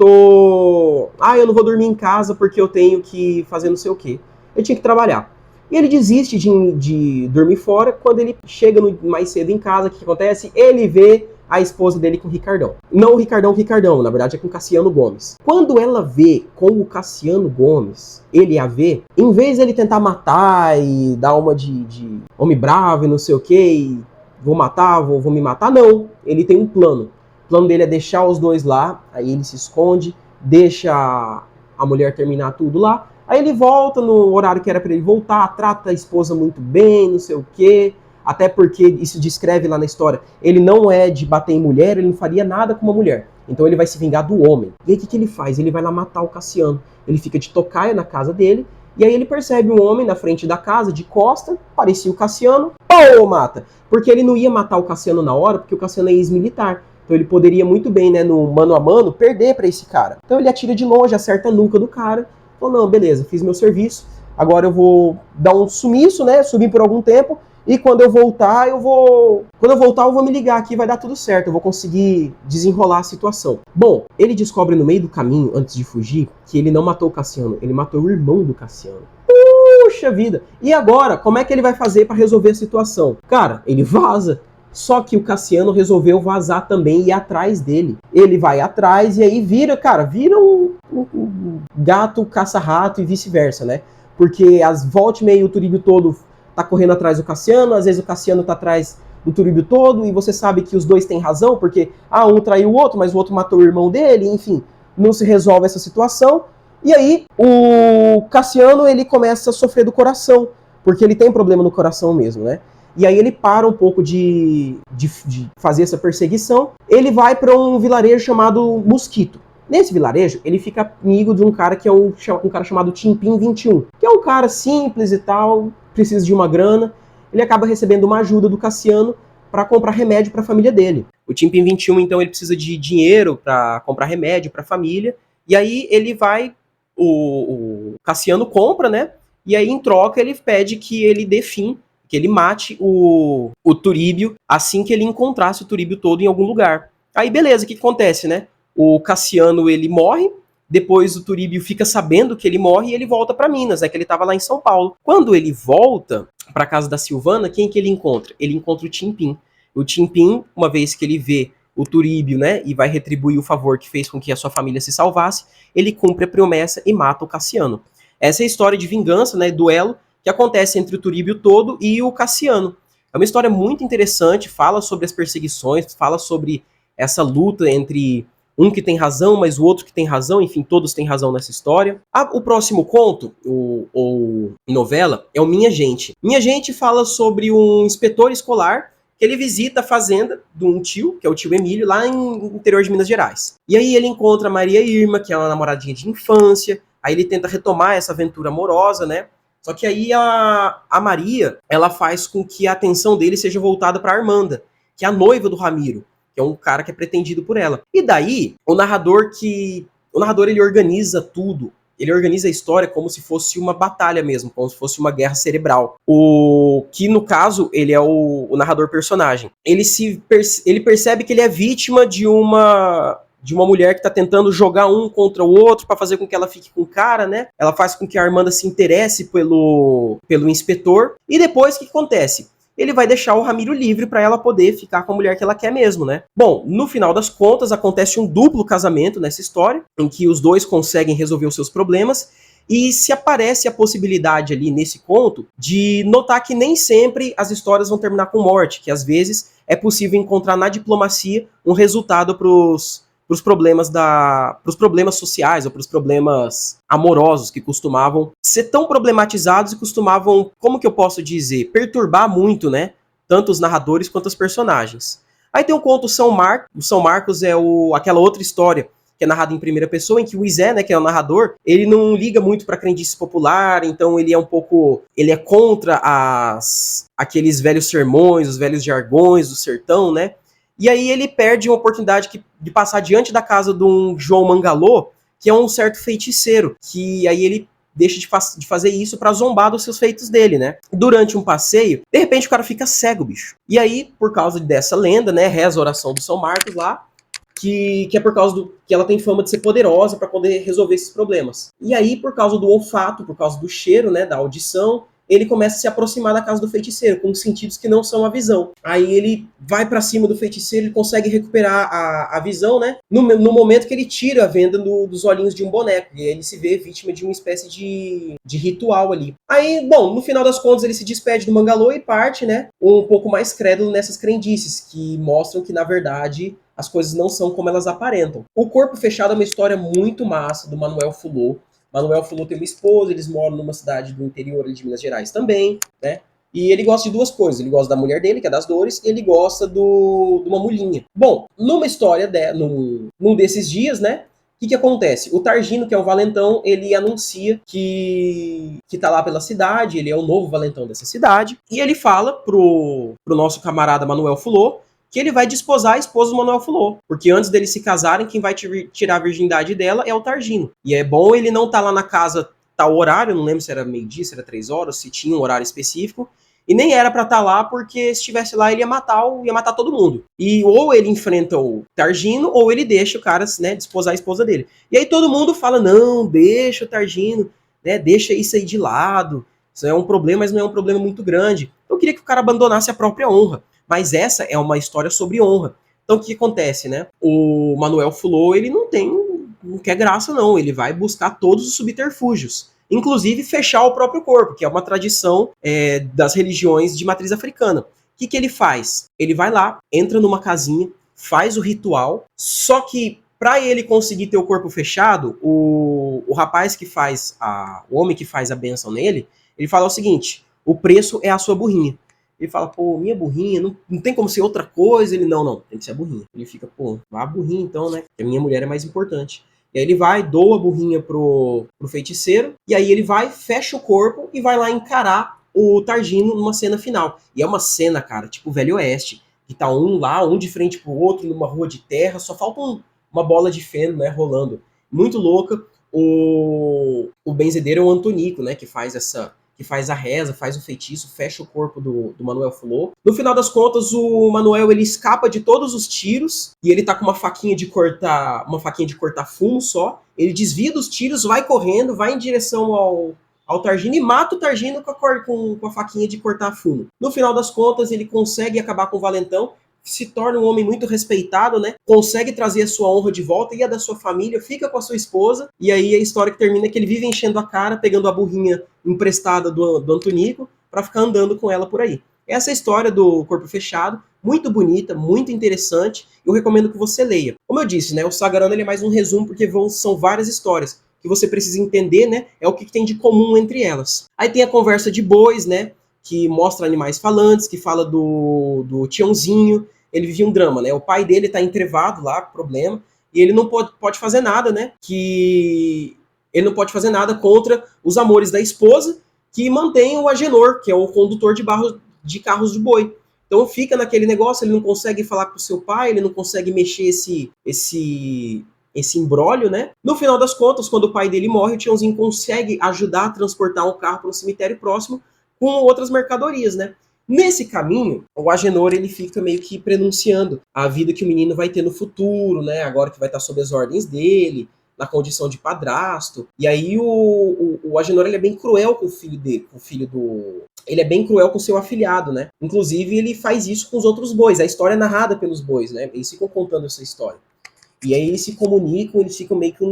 não vou dormir em casa porque eu tenho que fazer não sei o quê. Eu tinha que trabalhar. E ele desiste de dormir fora. Quando ele chega mais cedo em casa, o que acontece? Ele vê a esposa dele com o Ricardão. Não o Ricardão, na verdade é com o Cassiano Gomes. Quando ela vê com o Cassiano Gomes, ele a vê, em vez de ele tentar matar e dar uma de homem bravo e não sei o que, vou me matar, não. Ele tem um plano. O plano dele é deixar os dois lá, aí ele se esconde, deixa a mulher terminar tudo lá, aí ele volta no horário que era pra ele voltar, trata a esposa muito bem, não sei o que. Até porque isso descreve lá na história, ele não é de bater em mulher, ele não faria nada com uma mulher. Então ele vai se vingar do homem. E aí o que ele faz? Ele vai lá matar o Cassiano. Ele fica de tocaia na casa dele, e aí ele percebe um homem na frente da casa, de costa, parecia o Cassiano, pô, mata! Porque ele não ia matar o Cassiano na hora, porque o Cassiano é ex-militar. Então ele poderia muito bem, né, no mano a mano, perder pra esse cara. Então ele atira de longe, acerta a nuca do cara. Falou, não, beleza, fiz meu serviço, agora eu vou dar um sumiço, né, subir por algum tempo, e quando eu voltar, eu vou me ligar aqui, vai dar tudo certo, eu vou conseguir desenrolar a situação. Bom, ele descobre no meio do caminho, antes de fugir, que ele não matou o Cassiano, ele matou o irmão do Cassiano. Puxa vida! E agora, como é que ele vai fazer para resolver a situação? Cara, ele vaza. Só que o Cassiano resolveu vazar também e ir atrás dele. Ele vai atrás e aí vira um gato caça-rato e vice-versa, né? Porque volta e meia o Turíbio Todo tá correndo atrás do Cassiano, às vezes o Cassiano tá atrás do Turíbio Todo, e você sabe que os dois têm razão, porque um traiu o outro, mas o outro matou o irmão dele, enfim, não se resolve essa situação. E aí o Cassiano, ele começa a sofrer do coração, porque ele tem problema no coração mesmo, né? E aí ele para um pouco de fazer essa perseguição, ele vai para um vilarejo chamado Mosquito. Nesse vilarejo, ele fica amigo de um cara que é um cara chamado Timpim 21, que é um cara simples e tal, precisa de uma grana. Ele acaba recebendo uma ajuda do Cassiano para comprar remédio para a família dele. O Timpim 21, então, ele precisa de dinheiro para comprar remédio para a família, e aí ele vai, o Cassiano compra, né? E aí, em troca, ele pede que ele dê fim, que ele mate o Turíbio assim que ele encontrasse o Turíbio Todo em algum lugar. Aí, beleza, o que acontece, né? O Cassiano, ele morre, depois o Turíbio fica sabendo que ele morre e ele volta para Minas, que ele estava lá em São Paulo. Quando ele volta para casa da Silvana, quem que ele encontra? Ele encontra o Timpim. O Timpim, uma vez que ele vê o Turíbio, né, e vai retribuir o favor que fez com que a sua família se salvasse, ele cumpre a promessa e mata o Cassiano. Essa é a história de vingança, né, duelo, que acontece entre o Turíbio Todo e o Cassiano. É uma história muito interessante, fala sobre as perseguições, fala sobre essa luta entre um que tem razão, mas o outro que tem razão, enfim, todos têm razão nessa história. O próximo conto, ou novela, é o Minha Gente. Minha Gente fala sobre um inspetor escolar que ele visita a fazenda de um tio, que é o tio Emílio, lá no interior de Minas Gerais. E aí ele encontra a Maria Irma, que é uma namoradinha de infância, aí ele tenta retomar essa aventura amorosa, né? Só que aí a Maria, ela faz com que a atenção dele seja voltada para a Armanda, que é a noiva do Ramiro, que é um cara que é pretendido por ela. E daí, o narrador ele organiza tudo. Ele organiza a história como se fosse uma batalha mesmo, como se fosse uma guerra cerebral. Que, no caso, ele é o narrador personagem. Ele percebe que ele é vítima de uma mulher que tá tentando jogar um contra o outro para fazer com que ela fique com o cara, né? Ela faz com que a Armanda se interesse pelo inspetor. E depois, o que acontece? Ele vai deixar o Ramiro livre para ela poder ficar com a mulher que ela quer mesmo, né? Bom, no final das contas, acontece um duplo casamento nessa história, em que os dois conseguem resolver os seus problemas, E se aparece a possibilidade ali nesse conto de notar que nem sempre as histórias vão terminar com morte, que às vezes é possível encontrar na diplomacia um resultado para os problemas sociais ou para os problemas amorosos que costumavam ser tão problematizados e costumavam, como que eu posso dizer, perturbar muito, né? Tanto os narradores quanto os personagens. Aí tem o conto São Marcos. O São Marcos é aquela outra história que é narrada em primeira pessoa, em que o Izé, né, que é o narrador, ele não liga muito para a crendice popular, então ele é contra aqueles velhos sermões, os velhos jargões do sertão, né? E aí ele perde uma oportunidade de passar diante da casa de um João Mangalô, que é um certo feiticeiro, que aí ele deixa de fazer isso pra zombar dos seus feitos dele, né? Durante um passeio, de repente o cara fica cego, bicho. E aí, por causa dessa lenda, né, reza a oração do São Marcos lá, que é por causa que ela tem fama de ser poderosa para poder resolver esses problemas. E aí, por causa do olfato, por causa do cheiro, né, da audição, ele começa a se aproximar da casa do feiticeiro, com sentidos que não são a visão. Aí ele vai para cima do feiticeiro, ele consegue recuperar a visão, né? No momento que ele tira a venda dos olhinhos de um boneco. E aí ele se vê vítima de uma espécie de ritual ali. Aí, bom, no final das contas ele se despede do Mangalô e parte, né? Um pouco mais crédulo nessas crendices, que mostram que, na verdade, as coisas não são como elas aparentam. O Corpo Fechado é uma história muito massa do Manuel Fulô. Manuel Fulô tem uma esposa, eles moram numa cidade do interior de Minas Gerais também, né? E ele gosta de duas coisas. Ele gosta da mulher dele, que é das dores, e ele gosta de uma mulhinha. Bom, numa história, num desses dias, né? O que acontece? O Targino, que é o valentão, ele anuncia que tá lá pela cidade, ele é o novo valentão dessa cidade, e ele fala pro nosso camarada Manuel Fulô que ele vai desposar a esposa do Manuel Fulô. Porque antes deles se casarem, quem vai tirar a virgindade dela é o Targino. E é bom ele não estar lá na casa tal horário, não lembro se era meio-dia, se era 3 horas, se tinha um horário específico. E nem era pra estar lá, porque se estivesse lá, ele ia matar todo mundo. E ou ele enfrenta o Targino, ou ele deixa o cara, né, desposar a esposa dele. E aí todo mundo fala, não, deixa o Targino, né, deixa isso aí de lado. Isso é um problema, mas não é um problema muito grande. Eu queria que o cara abandonasse a própria honra. Mas essa é uma história sobre honra. Então o que acontece, né? O Manuel Fulô, ele não quer graça não, ele vai buscar todos os subterfúgios. Inclusive fechar o próprio corpo, que é uma tradição das religiões de matriz africana. O que ele faz? Ele vai lá, entra numa casinha, faz o ritual, só que para ele conseguir ter o corpo fechado, o rapaz que faz, o homem que faz a bênção nele, ele fala o seguinte, o preço é a sua burrinha. Ele fala, pô, minha burrinha, não tem como ser outra coisa. Ele, não, tem que ser a burrinha. Ele fica, pô, vá a burrinha então, né? Porque a minha mulher é mais importante. E aí ele vai, doa a burrinha pro feiticeiro, e aí ele vai, fecha o corpo e vai lá encarar o Targino numa cena final. E é uma cena, cara, tipo Velho Oeste, que tá um lá, um de frente pro outro, numa rua de terra, só falta uma bola de feno, né, rolando. Muito louca. O benzedeiro é o Antonico, né, que faz a reza, faz o feitiço, fecha o corpo do Manuel Fulô. No final das contas, o Manuel ele escapa de todos os tiros e ele tá com uma faquinha de cortar fumo só. Ele desvia dos tiros, vai correndo, vai em direção ao Targino e mata o Targino com a faquinha de cortar fumo. No final das contas, ele consegue acabar com o valentão, se torna um homem muito respeitado, né? Consegue trazer a sua honra de volta e a da sua família, fica com a sua esposa, e aí a história que termina é que ele vive enchendo a cara, pegando a burrinha emprestada do Antonico, para ficar andando com ela por aí. Essa é a história do Corpo Fechado, muito bonita, muito interessante, eu recomendo que você leia. Como eu disse, né, o Sagarana ele é mais um resumo, porque são várias histórias que você precisa entender, né, é o que tem de comum entre elas. Aí tem a conversa de bois, né, que mostra animais falantes, que fala do Tiãozinho. Ele vivia um drama, né? O pai dele tá entrevado lá, problema, e ele não pode fazer nada, né? Ele não pode fazer nada contra os amores da esposa, que mantém o Agenor, que é o condutor de carros de boi. Então fica naquele negócio, ele não consegue falar com o seu pai, ele não consegue mexer esse imbróglio, né? No final das contas, quando o pai dele morre, o Tiãozinho consegue ajudar a transportar um carro para um cemitério próximo com outras mercadorias, né? Nesse caminho, o Agenor ele fica meio que prenunciando a vida que o menino vai ter no futuro, né? Agora que vai estar sob as ordens dele, na condição de padrasto. E aí o Agenor ele é bem cruel com o filho dele, ele é bem cruel com o seu afilhado, né? Inclusive ele faz isso com os outros bois. A história é narrada pelos bois, né? Eles ficam contando essa história. E aí eles se comunicam, eles ficam meio que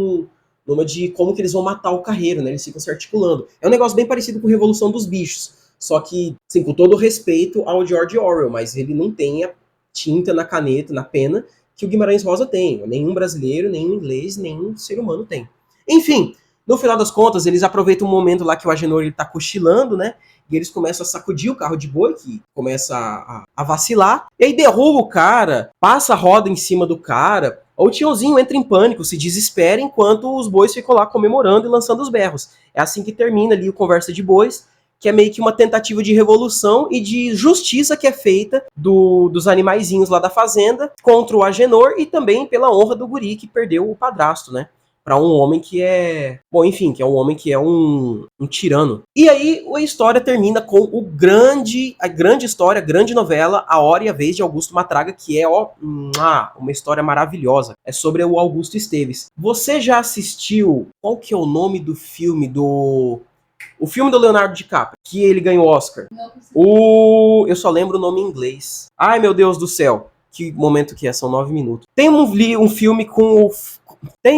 numa de como que eles vão matar o Carreiro, né? Eles ficam se articulando. É um negócio bem parecido com Revolução dos Bichos, só que, assim, com todo respeito ao George Orwell, mas ele não tem a tinta na caneta, na pena, que o Guimarães Rosa tem. Nenhum brasileiro, nenhum inglês, nenhum ser humano tem. Enfim, no final das contas, eles aproveitam um momento lá que o Agenor ele tá cochilando, né? E eles começam a sacudir o carro de boi, que começa a vacilar. E aí derruba o cara, passa a roda em cima do cara. O tiozinho entra em pânico, se desespera, enquanto os bois ficam lá comemorando e lançando os berros. É assim que termina ali o Conversa de Bois, que é meio que uma tentativa de revolução e de justiça que é feita dos animaizinhos lá da fazenda contra o Agenor e também pela honra do guri que perdeu o padrasto, né? Para um homem que é... Bom, enfim, que é um homem que é um tirano. E aí a história termina com a grande história, a grande novela, A Hora e a Vez de Augusto Matraga, que é uma história maravilhosa. É sobre o Augusto Esteves. Você já assistiu... Qual que é o nome do filme O filme do Leonardo DiCaprio, que ele ganhou o Oscar? Eu só lembro o nome em inglês. Ai, meu Deus do céu. Que momento que é? São 9 minutos. Tem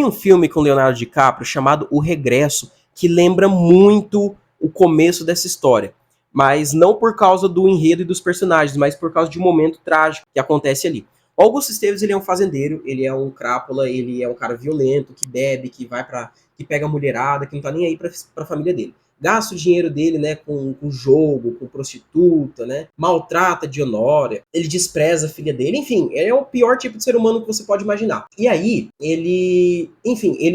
um filme com Leonardo DiCaprio chamado O Regresso, que lembra muito o começo dessa história. Mas não por causa do enredo e dos personagens, mas por causa de um momento trágico que acontece ali. O Augusto Esteves, ele é um fazendeiro, ele é um crápula, ele é um cara violento, que bebe, que pega a mulherada, que não tá nem aí pra família dele. Gasta o dinheiro dele, né, com jogo, com prostituta, né, maltrata a Dionória, ele despreza a filha dele, enfim, ele é o pior tipo de ser humano que você pode imaginar. E aí, ele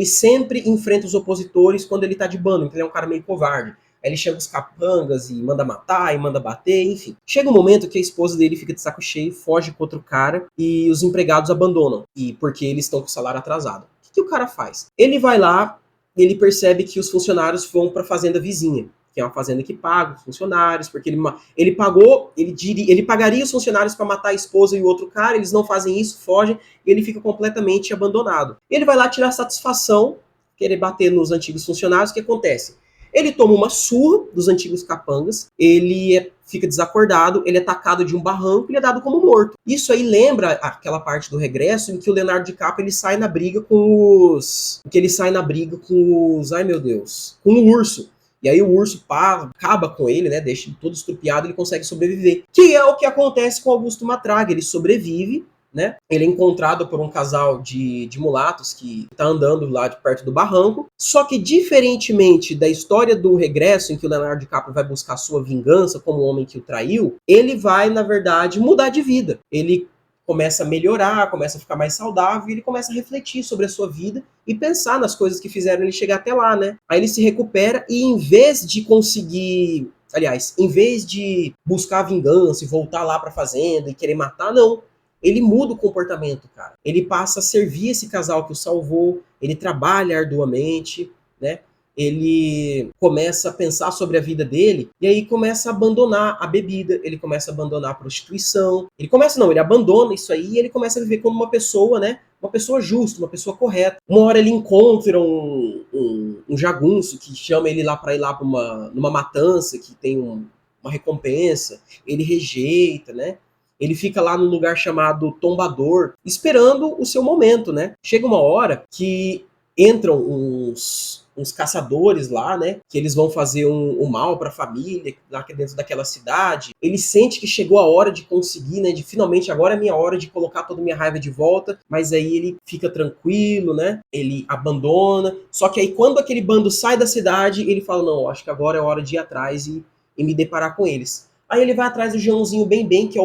sempre enfrenta os opositores quando ele tá de bando, então ele é um cara meio covarde. Aí ele chega os capangas e manda matar, e manda bater, enfim. Chega um momento que a esposa dele fica de saco cheio, foge com outro cara, e os empregados abandonam, porque eles estão com o salário atrasado. O que o cara faz? Ele vai lá, ele percebe que os funcionários vão para a fazenda vizinha, que é uma fazenda que paga os funcionários, porque ele pagaria os funcionários para matar a esposa e o outro cara, eles não fazem isso, fogem, e ele fica completamente abandonado. Ele vai lá tirar satisfação, querer bater nos antigos funcionários, o que acontece? Ele toma uma surra dos antigos capangas, fica desacordado, ele é atacado de um barranco e é dado como morto. Isso aí lembra aquela parte do Regresso em que o Leonardo DiCaprio ele sai na briga com os... Ai, meu Deus. Com o urso. E aí o urso acaba com ele, né? Deixa ele todo estrupiado, ele consegue sobreviver. Que é o que acontece com Augusto Matraga. Ele sobrevive, né? Ele é encontrado por um casal de mulatos que está andando lá de perto do barranco. Só que, diferentemente da história do Regresso, em que o Leonardo DiCaprio vai buscar sua vingança como o homem que o traiu, ele vai, na verdade, mudar de vida. Ele começa a melhorar, começa a ficar mais saudável, e ele começa a refletir sobre a sua vida e pensar nas coisas que fizeram ele chegar até lá, né? Aí ele se recupera e, em vez de buscar vingança e voltar lá pra fazenda e querer matar, não. Ele muda o comportamento, cara. Ele passa a servir esse casal que o salvou, ele trabalha arduamente, né? Ele começa a pensar sobre a vida dele e aí começa a abandonar a bebida, ele começa a abandonar a prostituição. Ele abandona isso aí e ele começa a viver como uma pessoa, né? Uma pessoa justa, uma pessoa correta. Uma hora ele encontra um jagunço que chama ele lá para ir lá numa matança que tem uma recompensa. Ele rejeita, né? Ele fica lá num lugar chamado Tombador, esperando o seu momento, né? Chega uma hora que entram uns caçadores lá, né? Que eles vão fazer um mal para a família lá dentro daquela cidade. Ele sente que chegou a hora de conseguir, né? De finalmente agora é minha hora de colocar toda a minha raiva de volta. Mas aí ele fica tranquilo, né? Ele abandona. Só que aí quando aquele bando sai da cidade, ele fala, não, acho que agora é hora de ir atrás e me deparar com eles. Aí ele vai atrás do Joãozinho Bem, que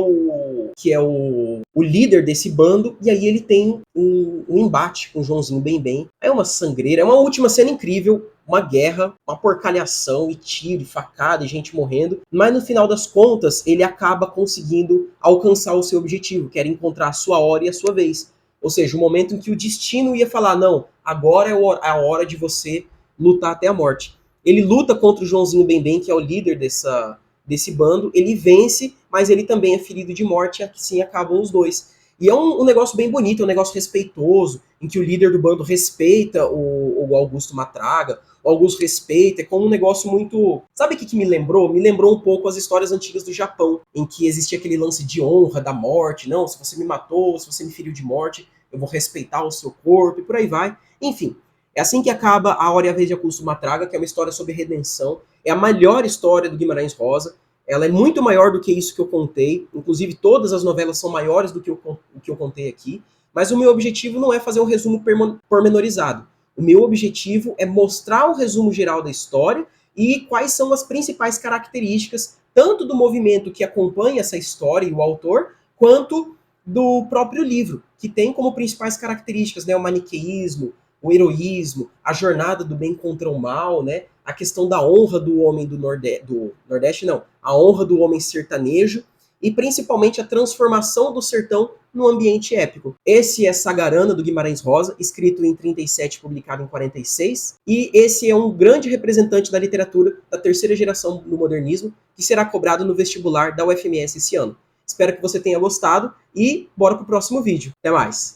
é o líder desse bando, e aí ele tem um embate com o Joãozinho Bem. É uma sangreira, é uma última cena incrível, uma guerra, uma porcalhação, e tiro, e facada, e gente morrendo, mas no final das contas, ele acaba conseguindo alcançar o seu objetivo, que era encontrar a sua hora e a sua vez. Ou seja, o momento em que o destino ia falar, não, agora é a hora de você lutar até a morte. Ele luta contra o Joãozinho Bem, que é o líder desse bando, ele vence, mas ele também é ferido de morte, e assim acabam os dois. E é um negócio bem bonito, é um negócio respeitoso, em que o líder do bando respeita o Augusto Matraga, o Augusto respeita, é como um negócio muito... Sabe o que me lembrou? Me lembrou um pouco as histórias antigas do Japão, em que existia aquele lance de honra, da morte, não, se você me matou, se você me feriu de morte, eu vou respeitar o seu corpo, e por aí vai. Enfim, É assim que acaba A Hora e a Vez de Augusto Matraga, que é uma história sobre redenção. É a melhor história do Guimarães Rosa. Ela é muito maior do que isso que eu contei. Inclusive, todas as novelas são maiores do que o que eu contei aqui. Mas o meu objetivo não é fazer um resumo pormenorizado. O meu objetivo é mostrar um resumo geral da história e quais são as principais características, tanto do movimento que acompanha essa história e o autor, quanto do próprio livro, que tem como principais características, né, o maniqueísmo, o heroísmo, a jornada do bem contra o mal, né, a questão da honra do homem do Nordeste, não, a honra do homem sertanejo, e principalmente a transformação do sertão no ambiente épico. Esse é Sagarana, do Guimarães Rosa, escrito em 37, publicado em 46, e esse é um grande representante da literatura da terceira geração do modernismo, que será cobrado no vestibular da UFMS esse ano. Espero que você tenha gostado e bora pro próximo vídeo. Até mais!